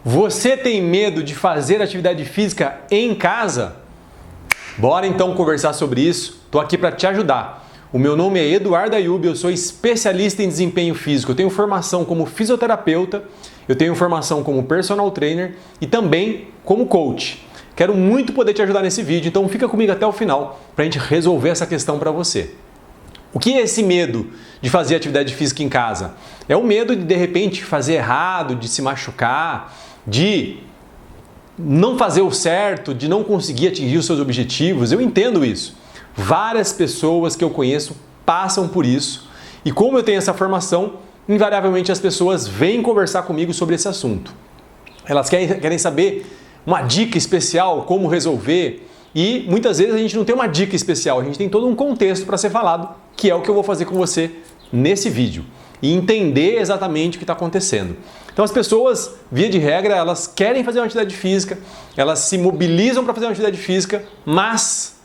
Você tem medo de fazer atividade física em casa? Bora então conversar sobre isso. Estou aqui para te ajudar. O meu nome é Eduardo Ayub, eu sou especialista em desempenho físico. Eu tenho formação como fisioterapeuta, eu tenho formação como personal trainer e também como coach. Quero muito poder te ajudar nesse vídeo, então fica comigo até o final para a gente resolver essa questão para você. O que é esse medo de fazer atividade física em casa? É o medo de repente fazer errado, de se machucar, de não fazer o certo, de não conseguir atingir os seus objetivos. Eu entendo isso. Várias pessoas que eu conheço passam por isso e como eu tenho essa formação, invariavelmente as pessoas vêm conversar comigo sobre esse assunto. Elas querem saber uma dica especial, como resolver, e muitas vezes a gente não tem uma dica especial, a gente tem todo um contexto para ser falado, que é o que eu vou fazer com você nesse vídeo, e entender exatamente o que está acontecendo. Então as pessoas, via de regra, elas querem fazer uma atividade física, elas se mobilizam para fazer uma atividade física, mas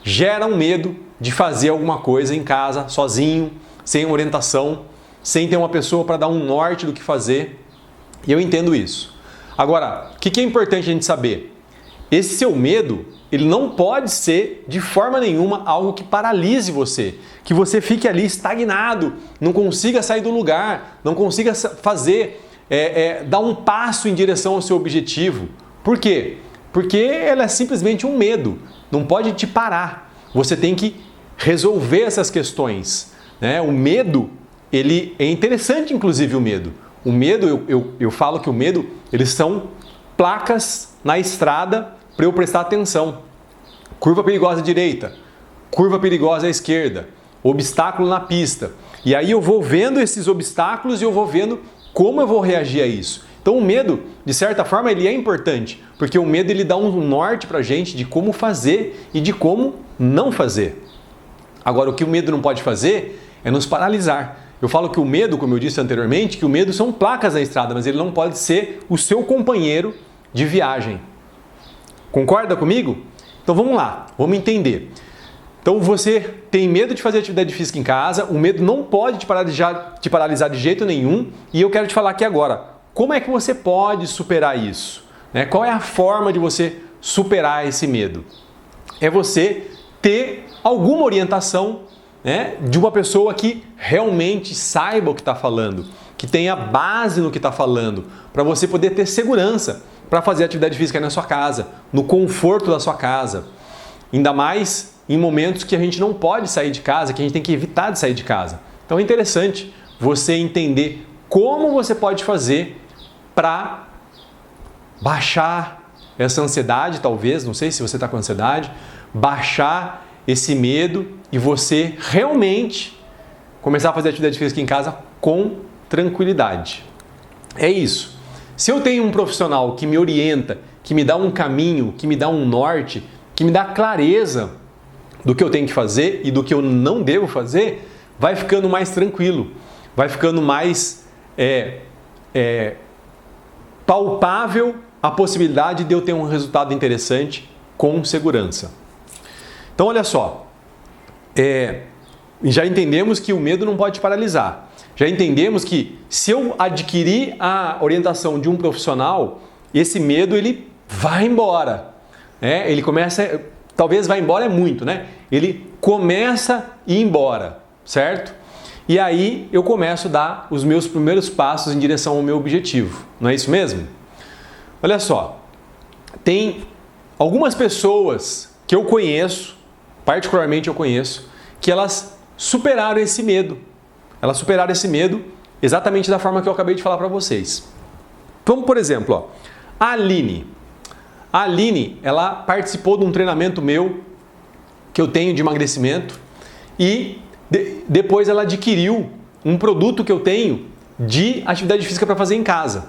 geram medo de fazer alguma coisa em casa, sozinho, sem orientação, sem ter uma pessoa para dar um norte do que fazer, e eu entendo isso. Agora, o que é importante a gente saber? Esse seu medo, ele não pode ser de forma nenhuma algo que paralise você, que você fique ali estagnado, não consiga sair do lugar, não consiga fazer, dar um passo em direção ao seu objetivo. Por quê? Porque ela é simplesmente um medo, não pode te parar. Você tem que resolver essas questões, né? O medo, ele é interessante, inclusive o medo. O medo, eu falo que o medo, eles são placas na estrada para eu prestar atenção. Curva perigosa à direita, curva perigosa à esquerda, obstáculo na pista. E aí eu vou vendo esses obstáculos e eu vou vendo como eu vou reagir a isso. Então o medo, de certa forma, ele é importante, porque o medo ele dá um norte para a gente de como fazer e de como não fazer. Agora, o que o medo não pode fazer é nos paralisar. Eu falo que o medo, como eu disse anteriormente, que o medo são placas na estrada, mas ele não pode ser o seu companheiro de viagem. Concorda comigo? Então vamos lá, vamos entender. Então você tem medo de fazer atividade física em casa, o medo não pode te paralisar de jeito nenhum, e eu quero te falar aqui agora, como é que você pode superar isso? Né? Qual é a forma de você superar esse medo? É você ter alguma orientação, né, de uma pessoa que realmente saiba o que está falando, que tenha base no que está falando, para você poder ter segurança para fazer atividade física na sua casa, no conforto da sua casa. Ainda mais em momentos que a gente não pode sair de casa, que a gente tem que evitar de sair de casa. Então é interessante você entender como você pode fazer para baixar essa ansiedade, talvez, não sei se você está com ansiedade, baixar esse medo e você realmente começar a fazer atividade física em casa com tranquilidade. É isso. Se eu tenho um profissional que me orienta, que me dá um caminho, que me dá um norte, que me dá clareza do que eu tenho que fazer e do que eu não devo fazer, vai ficando mais tranquilo, vai ficando mais palpável a possibilidade de eu ter um resultado interessante com segurança. Então olha só, já entendemos que o medo não pode te paralisar. Já entendemos que se eu adquirir a orientação de um profissional, esse medo ele vai embora. Ele começa, talvez vai embora é muito, né? Ele começa a ir embora, certo? E aí eu começo a dar os meus primeiros passos em direção ao meu objetivo. Não é isso mesmo? Olha só, tem algumas pessoas que eu conheço, particularmente eu conheço, que elas superaram esse medo. Elas superaram esse medo exatamente da forma que eu acabei de falar para vocês. Vamos, por exemplo, a Aline. A Aline, ela participou de um treinamento meu que eu tenho de emagrecimento e depois ela adquiriu um produto que eu tenho de atividade física para fazer em casa.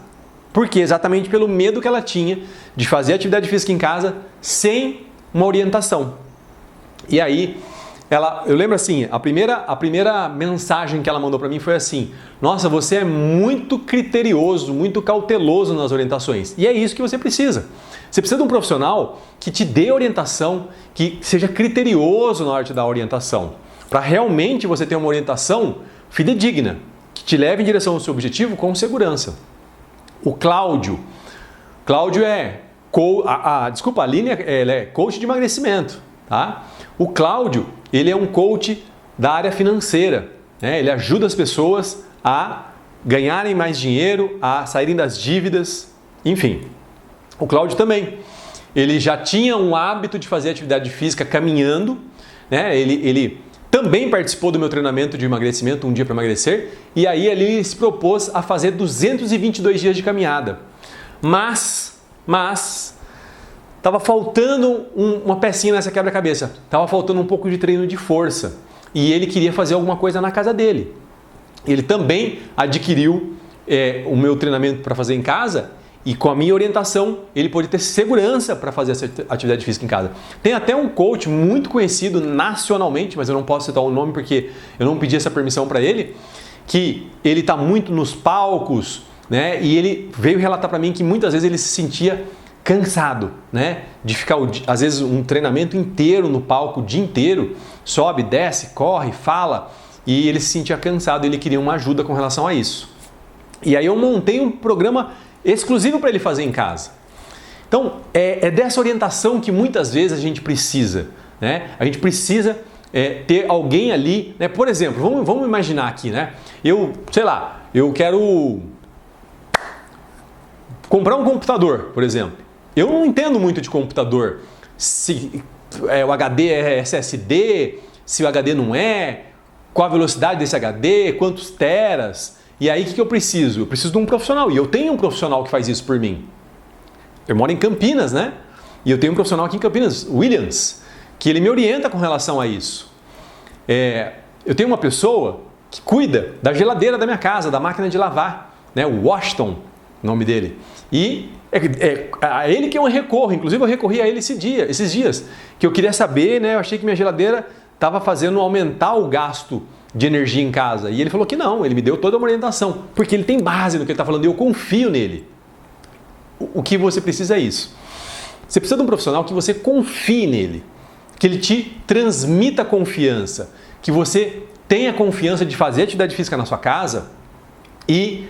Por quê? Exatamente pelo medo que ela tinha de fazer atividade física em casa sem uma orientação. E aí, eu lembro assim, a primeira mensagem que ela mandou para mim foi assim: nossa, você é muito criterioso, muito cauteloso nas orientações. E é isso que você precisa. Você precisa de um profissional que te dê orientação, que seja criterioso na hora de dar orientação, para realmente você ter uma orientação fidedigna, que te leve em direção ao seu objetivo com segurança. O Cláudio, Cláudio desculpa, a Aline ela é coach de emagrecimento, tá? O Cláudio, ele é um coach da área financeira, né? Ele ajuda as pessoas a ganharem mais dinheiro, a saírem das dívidas, enfim. O Cláudio também, ele já tinha um hábito de fazer atividade física caminhando, né? Ele também participou do meu treinamento de emagrecimento, Um Dia para Emagrecer, e aí ele se propôs a fazer 222 dias de caminhada. Mas estava faltando uma pecinha nessa quebra-cabeça, estava faltando um pouco de treino de força, e ele queria fazer alguma coisa na casa dele. Ele também adquiriu o meu treinamento para fazer em casa, e com a minha orientação, ele pôde ter segurança para fazer essa atividade física em casa. Tem até um coach muito conhecido nacionalmente, mas eu não posso citar o nome porque eu não pedi essa permissão para ele, que ele está muito nos palcos, né? E ele veio relatar para mim que muitas vezes ele se sentia cansado, né? De ficar, às vezes, um treinamento inteiro no palco, o dia inteiro, sobe, desce, corre, fala, e ele se sentia cansado e ele queria uma ajuda com relação a isso. E aí eu montei um programa exclusivo para ele fazer em casa. Então, é dessa orientação que muitas vezes a gente precisa, né? A gente precisa ter alguém ali, né? Por exemplo, vamos imaginar aqui, né? Eu quero comprar um computador, por exemplo. Eu não entendo muito de computador, se o HD é SSD, se o HD não é, qual a velocidade desse HD, quantos teras. E aí o que eu preciso? Eu preciso de um profissional, e eu tenho um profissional que faz isso por mim. Eu moro em Campinas, né? E eu tenho um profissional aqui em Campinas, Williams, que ele me orienta com relação a isso. Eu tenho uma pessoa que cuida da geladeira da minha casa, da máquina de lavar, né? O Washington, o nome dele. E a ele que eu recorro, inclusive eu recorri a ele esses dias, que eu queria saber, né? Eu achei que minha geladeira estava fazendo aumentar o gasto de energia em casa. E ele falou que não, ele me deu toda uma orientação, porque ele tem base no que ele está falando e eu confio nele. O que você precisa é isso. Você precisa de um profissional que você confie nele, que ele te transmita confiança, que você tenha confiança de fazer atividade física na sua casa e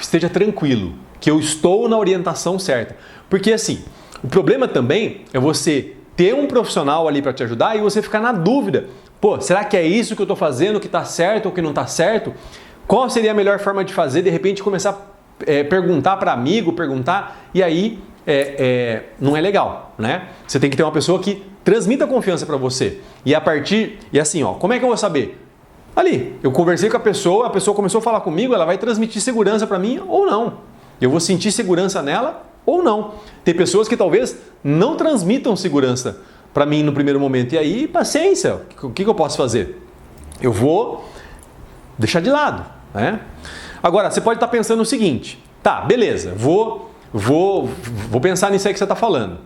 esteja tranquilo, que eu estou na orientação certa. Porque assim, o problema também é você ter um profissional ali para te ajudar e você ficar na dúvida. Pô, será que é isso que eu estou fazendo, que está certo ou que não está certo? Qual seria a melhor forma de fazer? De repente começar a perguntar para amigo, e aí não é legal, né? Você tem que ter uma pessoa que transmita confiança para você. E assim, como é que eu vou saber? Ali, eu conversei com a pessoa começou a falar comigo, ela vai transmitir segurança para mim ou não. Eu vou sentir segurança nela ou não. Tem pessoas que talvez não transmitam segurança para mim no primeiro momento. E aí, paciência, o que eu posso fazer? Eu vou deixar de lado, né? Agora, você pode estar pensando o seguinte, tá, beleza, vou pensar nisso aí que você está falando.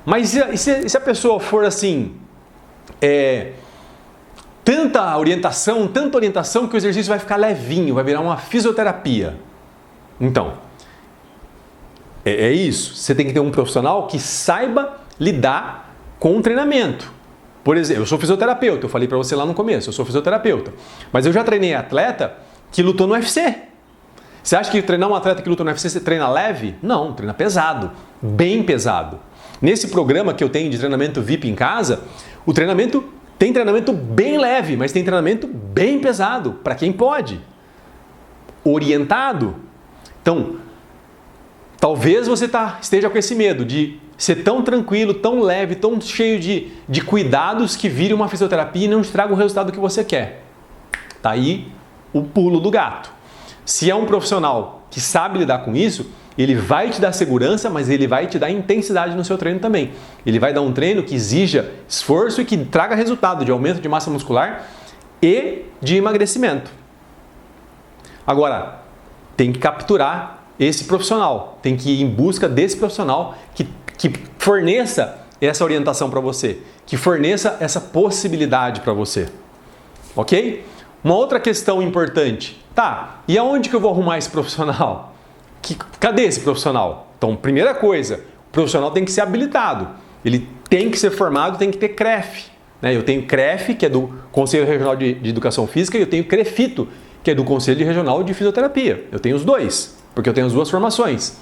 Mas e se a pessoa for assim, tanta orientação que o exercício vai ficar levinho, vai virar uma fisioterapia? Então, é isso. Você tem que ter um profissional que saiba lidar com o treinamento. Por exemplo, eu sou fisioterapeuta, eu falei para você lá no começo, eu sou fisioterapeuta. Mas eu já treinei atleta que lutou no UFC. Você acha que treinar um atleta que luta no UFC, você treina leve? Não, treina pesado, bem pesado. Nesse programa que eu tenho de treinamento VIP em casa, tem treinamento bem leve, mas tem treinamento bem pesado, para quem pode. Orientado. Então, talvez você esteja com esse medo de ser tão tranquilo, tão leve, tão cheio de cuidados que vire uma fisioterapia e não te traga o resultado que você quer. Tá aí o pulo do gato. Se é um profissional que sabe lidar com isso, ele vai te dar segurança, mas ele vai te dar intensidade no seu treino também. Ele vai dar um treino que exija esforço e que traga resultado de aumento de massa muscular e de emagrecimento. Agora, tem que capturar esse profissional, tem que ir em busca desse profissional que forneça essa orientação para você, que forneça essa possibilidade para você. Ok? Uma outra questão importante. Tá, e aonde que eu vou arrumar esse profissional? Cadê esse profissional? Então, primeira coisa, o profissional tem que ser habilitado. Ele tem que ser formado, tem que ter CREF. Né? Eu tenho CREF, que é do Conselho Regional de Educação Física, e eu tenho CREFITO, que é do Conselho Regional de Fisioterapia. Eu tenho os dois, porque eu tenho as duas formações.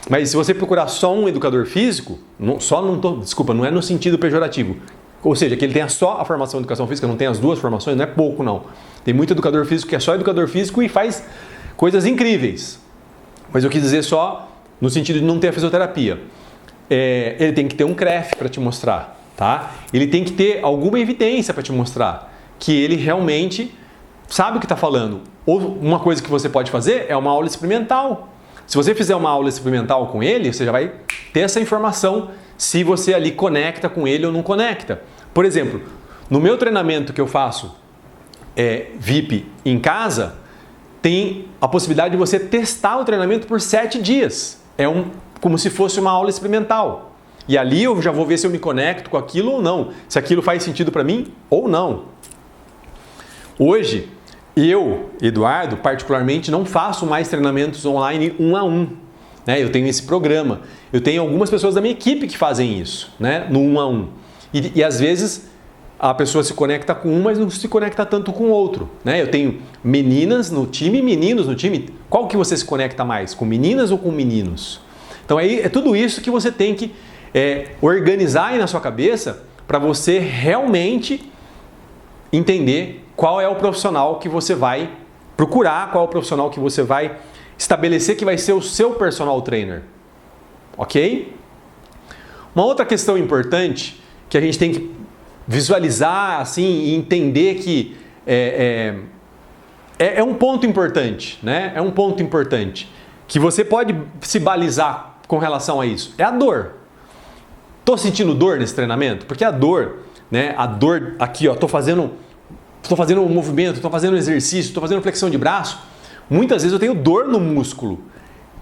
Mas se você procurar só um educador físico, não é no sentido pejorativo. Ou seja, que ele tenha só a formação em educação física, não tem as duas formações, não é pouco não. Tem muito educador físico que é só educador físico e faz coisas incríveis. Mas eu quis dizer só no sentido de não ter a fisioterapia. Ele tem que ter um CREF para te mostrar, tá? Ele tem que ter alguma evidência para te mostrar que ele realmente sabe o que está falando. Ou uma coisa que você pode fazer é uma aula experimental. Se você fizer uma aula experimental com ele, você já vai ter essa informação se você ali conecta com ele ou não conecta. Por exemplo, no meu treinamento que eu faço VIP em casa, tem a possibilidade de você testar o treinamento por 7 dias. Como se fosse uma aula experimental. E ali eu já vou ver se eu me conecto com aquilo ou não. Se aquilo faz sentido para mim ou não. Hoje, eu, Eduardo, particularmente, não faço mais treinamentos online 1 a 1. Né? Eu tenho esse programa. Eu tenho algumas pessoas da minha equipe que fazem isso, né? No 1 a 1. E às vezes a pessoa se conecta com um, mas não se conecta tanto com o outro. Né? Eu tenho meninas no time e meninos no time. Qual que você se conecta mais? Com meninas ou com meninos? Então é tudo isso que você tem que organizar aí na sua cabeça para você realmente entender qual é o profissional que você vai procurar, qual é o profissional que você vai estabelecer que vai ser o seu personal trainer. Ok? Uma outra questão importante que a gente tem que visualizar assim, e entender que é um ponto importante, né? É um ponto importante que você pode se balizar com relação a isso. É a dor. Tô sentindo dor nesse treinamento? Porque a dor, né? A dor aqui, ó, tô fazendo um movimento, tô fazendo um exercício, tô fazendo flexão de braço. Muitas vezes eu tenho dor no músculo.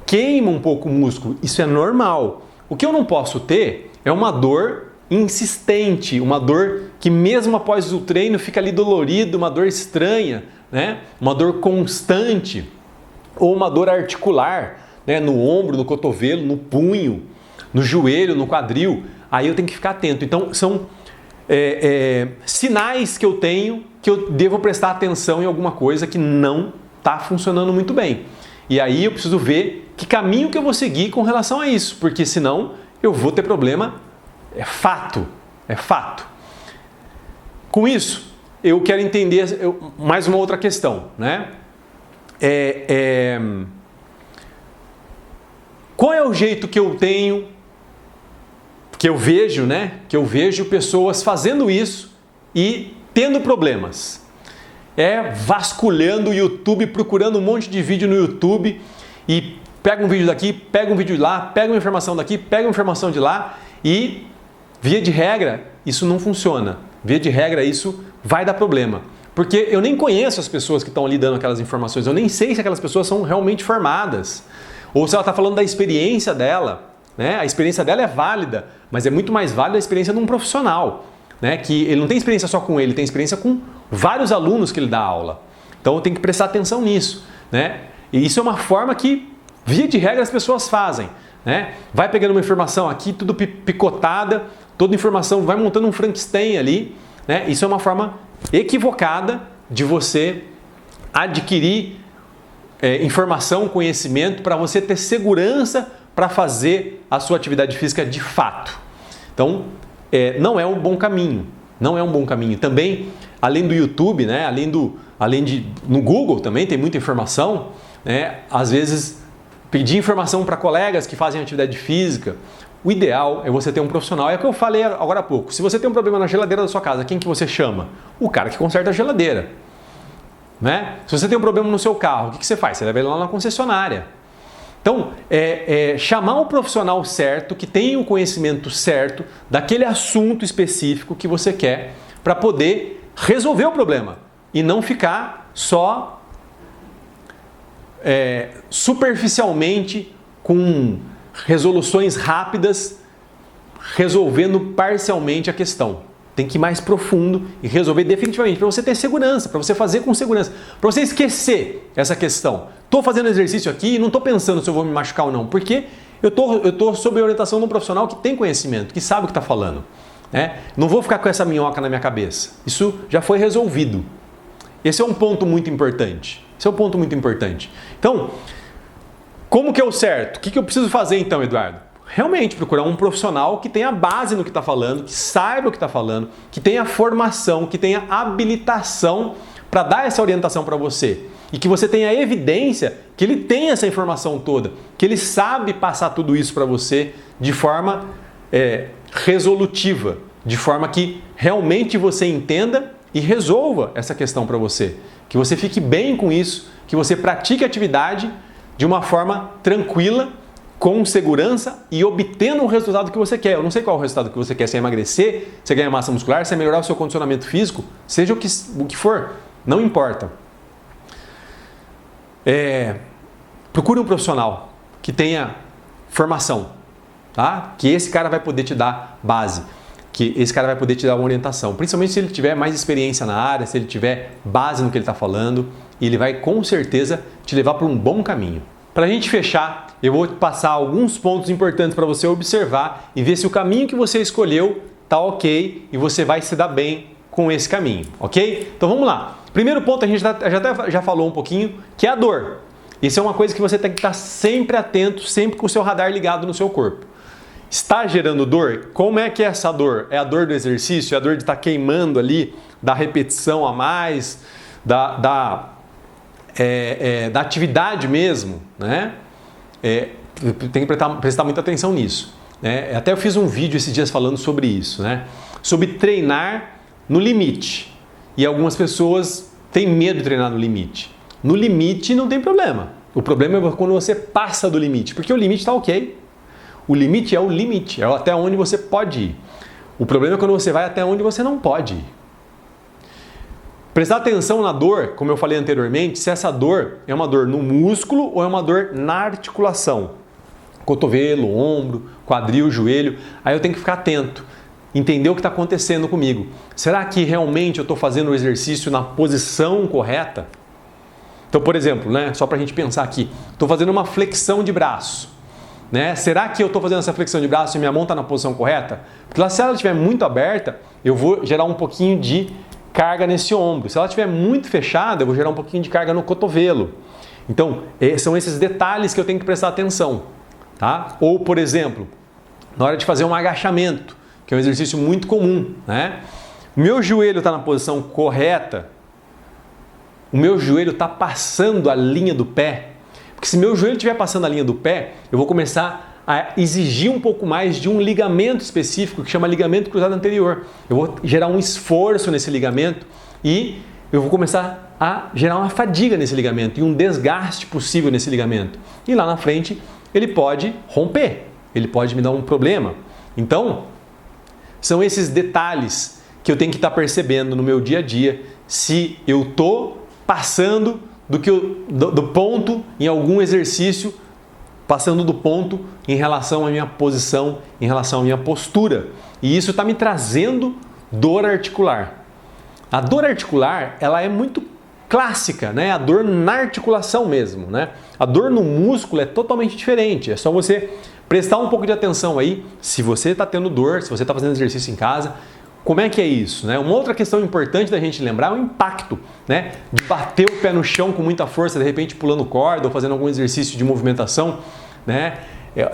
Queima um pouco o músculo. Isso é normal. O que eu não posso ter é uma dor insistente, uma dor que mesmo após o treino fica ali dolorido, uma dor estranha, né? Uma dor constante, ou uma dor articular, né? No ombro, no cotovelo, no punho, no joelho, no quadril. Aí eu tenho que ficar atento. Então são sinais que eu tenho que eu devo prestar atenção em alguma coisa que não está funcionando muito bem. E aí eu preciso ver que caminho que eu vou seguir com relação a isso, porque senão eu vou ter problema. É fato, é fato. Com isso, eu quero entender mais uma outra questão, né? Qual é o jeito que eu tenho, que eu vejo, né? Que eu vejo pessoas fazendo isso e tendo problemas. Vasculhando o YouTube, procurando um monte de vídeo no YouTube e pega um vídeo daqui, pega um vídeo de lá, pega uma informação daqui, pega uma informação de lá e via de regra, isso não funciona. Via de regra, isso vai dar problema. Porque eu nem conheço as pessoas que estão ali dando aquelas informações. Eu nem sei se aquelas pessoas são realmente formadas. Ou se ela está falando da experiência dela. Né? A experiência dela é válida, mas é muito mais válida a experiência de um profissional. Né? Que ele não tem experiência só com ele, tem experiência com vários alunos que ele dá aula. Então eu tenho que prestar atenção nisso. Né? E isso é uma forma que, via de regra, as pessoas fazem. Né? Vai pegando uma informação aqui, tudo picotada, toda informação, vai montando um Frankenstein ali. Né? Isso é uma forma equivocada de você adquirir informação, conhecimento, para você ter segurança para fazer a sua atividade física de fato. Então, não é um bom caminho. Não é um bom caminho. Também, além do YouTube, né? No Google também tem muita informação. Né? Às vezes, pedir informação para colegas que fazem atividade física. O ideal é você ter um profissional. É o que eu falei agora há pouco. Se você tem um problema na geladeira da sua casa, quem que você chama? O cara que conserta a geladeira. Né? Se você tem um problema no seu carro, o que você faz? Você leva ele lá na concessionária. Então, chamar um profissional certo, que tenha o conhecimento certo daquele assunto específico que você quer para poder resolver o problema e não ficar só superficialmente com resoluções rápidas, resolvendo parcialmente a questão. Tem que ir mais profundo e resolver definitivamente, para você ter segurança, para você fazer com segurança, para você esquecer essa questão. Estou fazendo exercício aqui e não estou pensando se eu vou me machucar ou não, porque eu estou sob a orientação de um profissional que tem conhecimento, que sabe o que está falando. Né? Não vou ficar com essa minhoca na minha cabeça. Isso já foi resolvido. Esse é um ponto muito importante. Esse é um ponto muito importante. Então, Como que é o certo? O que eu preciso fazer então, Eduardo? Realmente procurar um profissional que tenha base no que está falando, que saiba o que está falando, que tenha formação, que tenha habilitação para dar essa orientação para você. E que você tenha evidência que ele tem essa informação toda, que ele sabe passar tudo isso para você de forma resolutiva, de forma que realmente você entenda e resolva essa questão para você. Que você fique bem com isso, que você pratique a atividade de uma forma tranquila, com segurança e obtendo o resultado que você quer. Eu não sei qual é o resultado que você quer, se é emagrecer, se é ganhar massa muscular, se é melhorar o seu condicionamento físico, seja o que for, não importa. Procure um profissional que tenha formação, tá? Que esse cara vai poder te dar base, que esse cara vai poder te dar uma orientação, principalmente se ele tiver mais experiência na área, se ele tiver base no que ele está falando, e ele vai com certeza te levar para um bom caminho. Para a gente fechar, eu vou passar alguns pontos importantes para você observar e ver se o caminho que você escolheu está ok e você vai se dar bem com esse caminho, ok? Então vamos lá. Primeiro ponto, a gente já falou um pouquinho, que é a dor. Isso é uma coisa que você tem que estar sempre atento, sempre com o seu radar ligado no seu corpo. Está gerando dor? Como é que é essa dor? É a dor do exercício? É a dor de estar queimando ali, da repetição a mais, da atividade mesmo, né? Tem que prestar muita atenção nisso, né? Até eu fiz um vídeo esses dias falando sobre isso, né? Sobre treinar no limite. E algumas pessoas têm medo de treinar no limite. No limite não tem problema. O problema é quando você passa do limite, porque o limite está ok. O limite é o limite, é até onde você pode ir. O problema é quando você vai até onde você não pode ir. Prestar atenção na dor, como eu falei anteriormente, se essa dor é uma dor no músculo ou é uma dor na articulação. Cotovelo, ombro, quadril, joelho. Aí eu tenho que ficar atento, entender o que está acontecendo comigo. Será que realmente eu estou fazendo o exercício na posição correta? Então, por exemplo, né, só para a gente pensar aqui, estou fazendo uma flexão de braço. Né? Será que eu estou fazendo essa flexão de braço e minha mão está na posição correta? Porque lá, se ela estiver muito aberta, eu vou gerar um pouquinho de carga nesse ombro. Se ela estiver muito fechada, eu vou gerar um pouquinho de carga no cotovelo. Então, são esses detalhes que eu tenho que prestar atenção. Tá? Ou, por exemplo, na hora de fazer um agachamento, que é um exercício muito comum, né? O meu joelho está na posição correta, o meu joelho está passando a linha do pé. Porque se meu joelho estiver passando a linha do pé, eu vou começar a exigir um pouco mais de um ligamento específico que chama ligamento cruzado anterior. Eu vou gerar um esforço nesse ligamento e eu vou começar a gerar uma fadiga nesse ligamento e um desgaste possível nesse ligamento. E lá na frente ele pode romper, ele pode me dar um problema. Então, são esses detalhes que eu tenho que estar percebendo no meu dia a dia se eu estou passando do ponto em algum exercício, passando do ponto em relação à minha posição, em relação à minha postura. E isso está me trazendo dor articular. A dor articular, ela é muito clássica, né? A dor na articulação mesmo, né? A dor no músculo é totalmente diferente. É só você prestar um pouco de atenção aí, se você está tendo dor, se você está fazendo exercício em casa, como é que é isso, né? Uma outra questão importante da gente lembrar é o impacto, né? De bater o pé no chão com muita força, de repente pulando corda ou fazendo algum exercício de movimentação, né?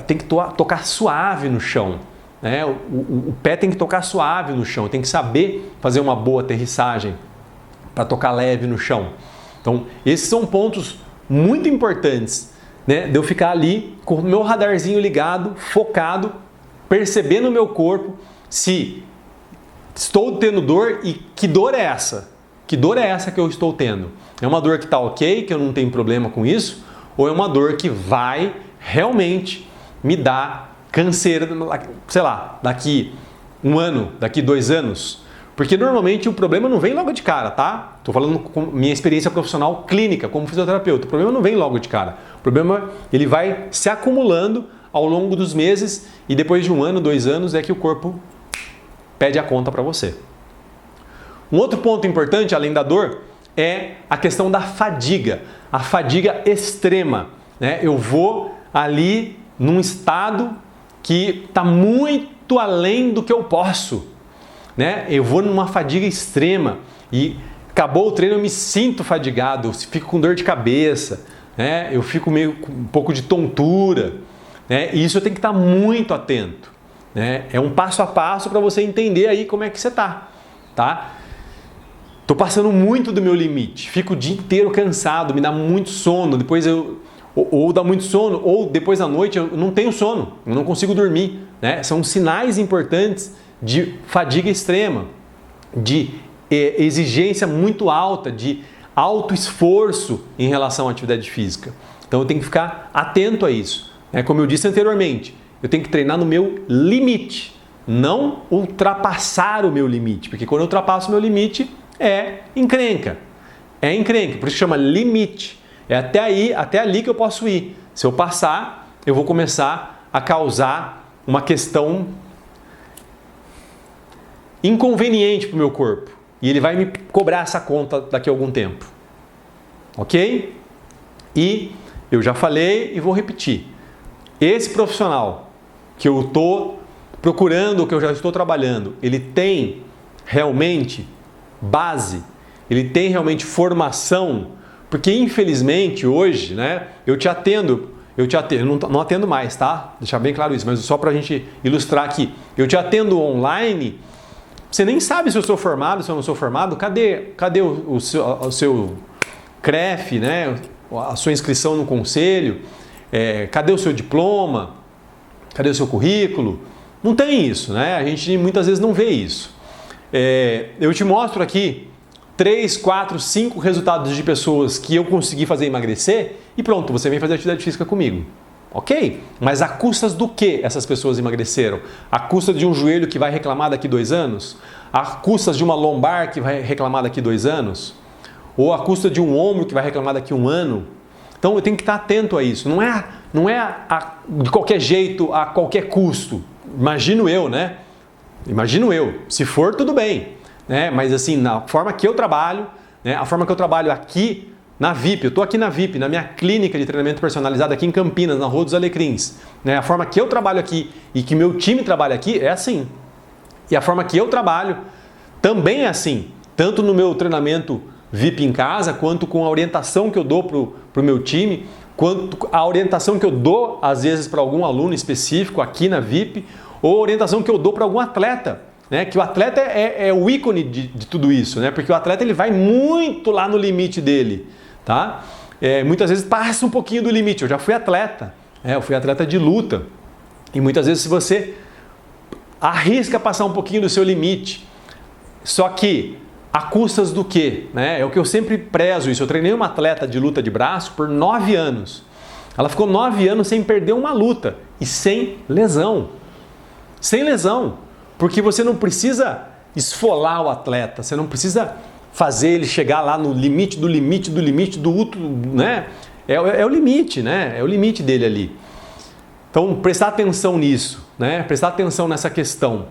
Tem que tocar suave no chão, né? O pé tem que tocar suave no chão, tem que saber fazer uma boa aterrissagem para tocar leve no chão. Então, esses são pontos muito importantes, né? De eu ficar ali com o meu radarzinho ligado, focado, percebendo o meu corpo, se estou tendo dor e que dor é essa? Que dor é essa que eu estou tendo? É uma dor que está ok, que eu não tenho problema com isso? Ou é uma dor que vai realmente me dar canseira, sei lá, daqui um ano, daqui 2 anos? Porque normalmente o problema não vem logo de cara, tá? Estou falando com minha experiência profissional clínica, como fisioterapeuta. O problema não vem logo de cara. O problema, ele vai se acumulando ao longo dos meses e depois de 1 ano, 2 anos é que o corpo pede a conta para você. Um outro ponto importante, além da dor, é a questão da fadiga. A fadiga extrema, né? Eu vou ali num estado que está muito além do que eu posso, né? Eu vou numa fadiga extrema e acabou o treino, eu me sinto fadigado, eu fico com dor de cabeça, né? Eu fico meio com um pouco de tontura, né? E isso eu tenho que estar muito atento, né? É um passo a passo para você entender aí como é que você tá? Tô passando muito do meu limite, fico o dia inteiro cansado, me dá muito sono, ou dá muito sono, ou depois da noite eu não tenho sono, eu não consigo dormir, né? São sinais importantes de fadiga extrema, de exigência muito alta, de alto esforço em relação à atividade física. Então eu tenho que ficar atento a isso, né? Como eu disse anteriormente, eu tenho que treinar no meu limite, não ultrapassar o meu limite, porque quando eu ultrapasso o meu limite é encrenca, por isso chama limite. É até ali que eu posso ir. Se eu passar, eu vou começar a causar uma questão inconveniente para o meu corpo. E ele vai me cobrar essa conta daqui a algum tempo. Ok? E eu já falei e vou repetir. Esse profissional que eu estou procurando, que eu já estou trabalhando, ele tem realmente base, ele tem realmente formação. Porque infelizmente hoje, né, eu não atendo mais, tá? Deixar bem claro isso, mas só para a gente ilustrar aqui. Eu te atendo online, você nem sabe se eu sou formado, se eu não sou formado. Cadê o seu CREF, né? A sua inscrição no conselho? Cadê o seu diploma? Cadê o seu currículo? Não tem isso, né? A gente muitas vezes não vê isso. Eu te mostro aqui 3, 4, 5 resultados de pessoas que eu consegui fazer emagrecer e pronto, você vem fazer atividade física comigo. Ok? Mas a custas do que essas pessoas emagreceram? A custa de um joelho que vai reclamar daqui 2 anos? A custas de uma lombar que vai reclamar daqui 2 anos? Ou a custa de um ombro que vai reclamar daqui 1 ano? Então eu tenho que estar atento a isso. Não é de qualquer jeito, a qualquer custo. Imagino eu, né? Imagino eu. Se for, tudo bem. Né? Mas assim, na forma que eu trabalho, né? A forma que eu trabalho aqui na VIP, eu estou aqui na VIP, na minha clínica de treinamento personalizado aqui em Campinas, na Rua dos Alecrins, né? A forma que eu trabalho aqui e que meu time trabalha aqui é assim. E a forma que eu trabalho também é assim, tanto no meu treinamento VIP em casa, quanto com a orientação que eu dou para o meu time, quanto a orientação que eu dou às vezes para algum aluno específico aqui na VIP, ou a orientação que eu dou para algum atleta. Né? Que o atleta é o ícone de tudo isso, né? Porque o atleta ele vai muito lá no limite dele, tá? Muitas vezes passa um pouquinho do limite. Eu já fui atleta, eu fui atleta de luta e muitas vezes se você arrisca passar um pouquinho do seu limite, só que a custas do quê? Né? É o que eu sempre prezo isso. Eu treinei uma atleta de luta de braço por 9 anos. Ela ficou 9 anos sem perder uma luta e sem lesão. Sem lesão. Porque você não precisa esfolar o atleta, você não precisa fazer ele chegar lá no limite do outro, né? É o limite, né? É o limite dele ali. Então, prestar atenção nisso, né? Prestar atenção nessa questão,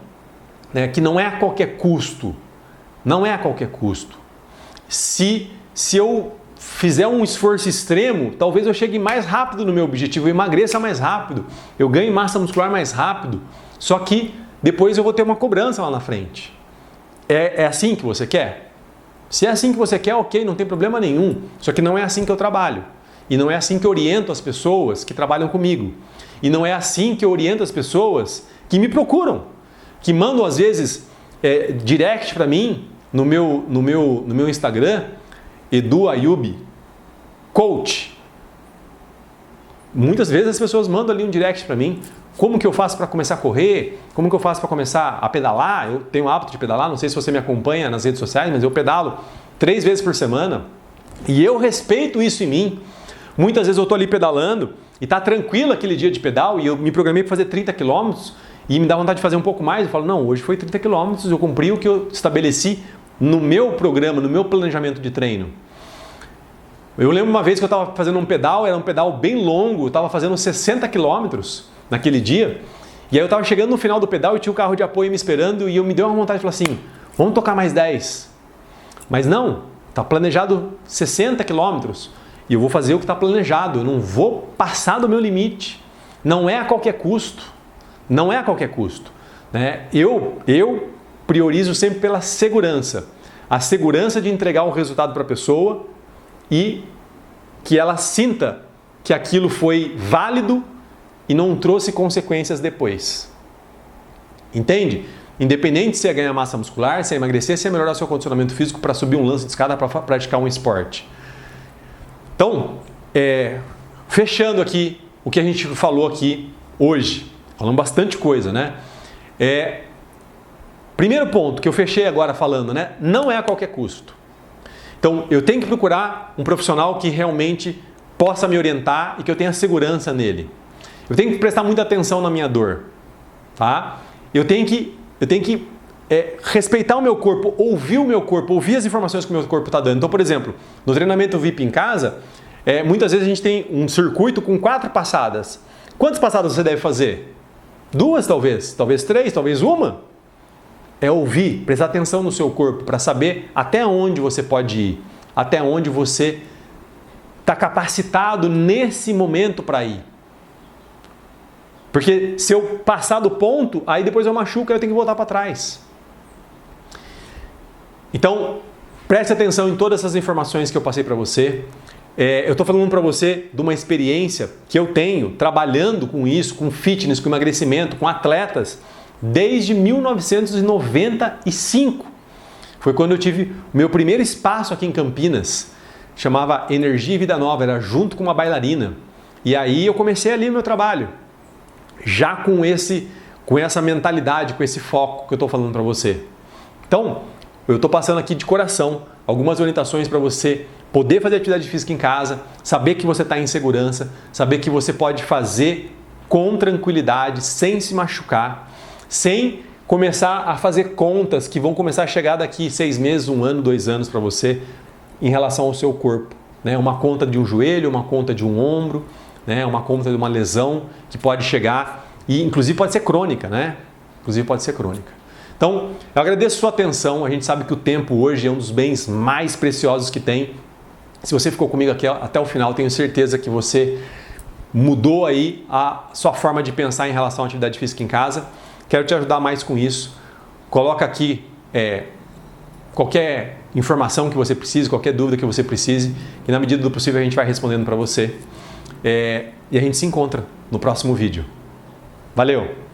né? Que não é a qualquer custo. Não é a qualquer custo. Se eu fizer um esforço extremo, talvez eu chegue mais rápido no meu objetivo, eu emagreça mais rápido, eu ganhe massa muscular mais rápido, só que depois eu vou ter uma cobrança lá na frente. É assim que você quer? Se é assim que você quer, ok, não tem problema nenhum. Só que não é assim que eu trabalho. E não é assim que eu oriento as pessoas que trabalham comigo. E não é assim que eu oriento as pessoas que me procuram. Que mandam às vezes direct para mim no meu Instagram, Edu Ayub Coach. Muitas vezes as pessoas mandam ali um direct para mim. Como que eu faço para começar a correr? Como que eu faço para começar a pedalar? Eu tenho o hábito de pedalar, não sei se você me acompanha nas redes sociais, mas eu pedalo 3 vezes por semana e eu respeito isso em mim. Muitas vezes eu estou ali pedalando e está tranquilo aquele dia de pedal e eu me programei para fazer 30 km e me dá vontade de fazer um pouco mais. Eu falo, não, hoje foi 30 km, eu cumpri o que eu estabeleci no meu programa, no meu planejamento de treino. Eu lembro uma vez que eu estava fazendo um pedal, era um pedal bem longo, eu estava fazendo 60 km naquele dia, e aí eu estava chegando no final do pedal e tinha um carro de apoio me esperando e eu me deu uma vontade de falar assim, vamos tocar mais 10. Mas não, está planejado 60 km e eu vou fazer o que está planejado, eu não vou passar do meu limite, não é a qualquer custo, não é a qualquer custo. Né? Eu priorizo sempre pela segurança, a segurança de entregar um resultado para a pessoa e que ela sinta que aquilo foi válido e não trouxe consequências depois. Entende? Independente se é ganhar massa muscular, se é emagrecer, se é melhorar seu condicionamento físico para subir um lance de escada para praticar um esporte. Então, fechando aqui o que a gente falou aqui hoje, falando bastante coisa, né? Primeiro ponto que eu fechei agora falando, né? Não é a qualquer custo. Então, eu tenho que procurar um profissional que realmente possa me orientar e que eu tenha segurança nele. Eu tenho que prestar muita atenção na minha dor, tá? Eu tenho que respeitar o meu corpo, ouvir as informações que o meu corpo está dando. Então, por exemplo, no treinamento VIP em casa, muitas vezes a gente tem um circuito com 4 passadas. Quantas passadas você deve fazer? 2 talvez 3, talvez 1. É ouvir, prestar atenção no seu corpo para saber até onde você pode ir, até onde você está capacitado nesse momento para ir. Porque se eu passar do ponto, aí depois eu machuco e eu tenho que voltar para trás. Então, preste atenção em todas essas informações que eu passei para você. Eu estou falando para você de uma experiência que eu tenho trabalhando com isso, com fitness, com emagrecimento, com atletas, desde 1995. Foi quando eu tive o meu primeiro espaço aqui em Campinas. Chamava Energia e Vida Nova, era junto com uma bailarina. E aí eu comecei ali o meu trabalho. Já com essa mentalidade, com esse foco que eu estou falando para você. Então, eu estou passando aqui de coração algumas orientações para você poder fazer atividade física em casa, saber que você está em segurança, saber que você pode fazer com tranquilidade, sem se machucar, sem começar a fazer contas que vão começar a chegar daqui 6 meses, 1 ano, 2 anos para você em relação ao seu corpo. Né? Uma conta de um joelho, uma conta de um ombro, né? Uma conta de uma lesão que pode chegar e inclusive pode ser crônica, né? Inclusive pode ser crônica. Então, eu agradeço a sua atenção. A gente sabe que o tempo hoje é um dos bens mais preciosos que tem. Se você ficou comigo aqui até o final, tenho certeza que você mudou aí a sua forma de pensar em relação à atividade física em casa. Quero te ajudar mais com isso. Coloca aqui qualquer informação que você precise, qualquer dúvida que você precise, e na medida do possível a gente vai respondendo para você. E a gente se encontra no próximo vídeo. Valeu!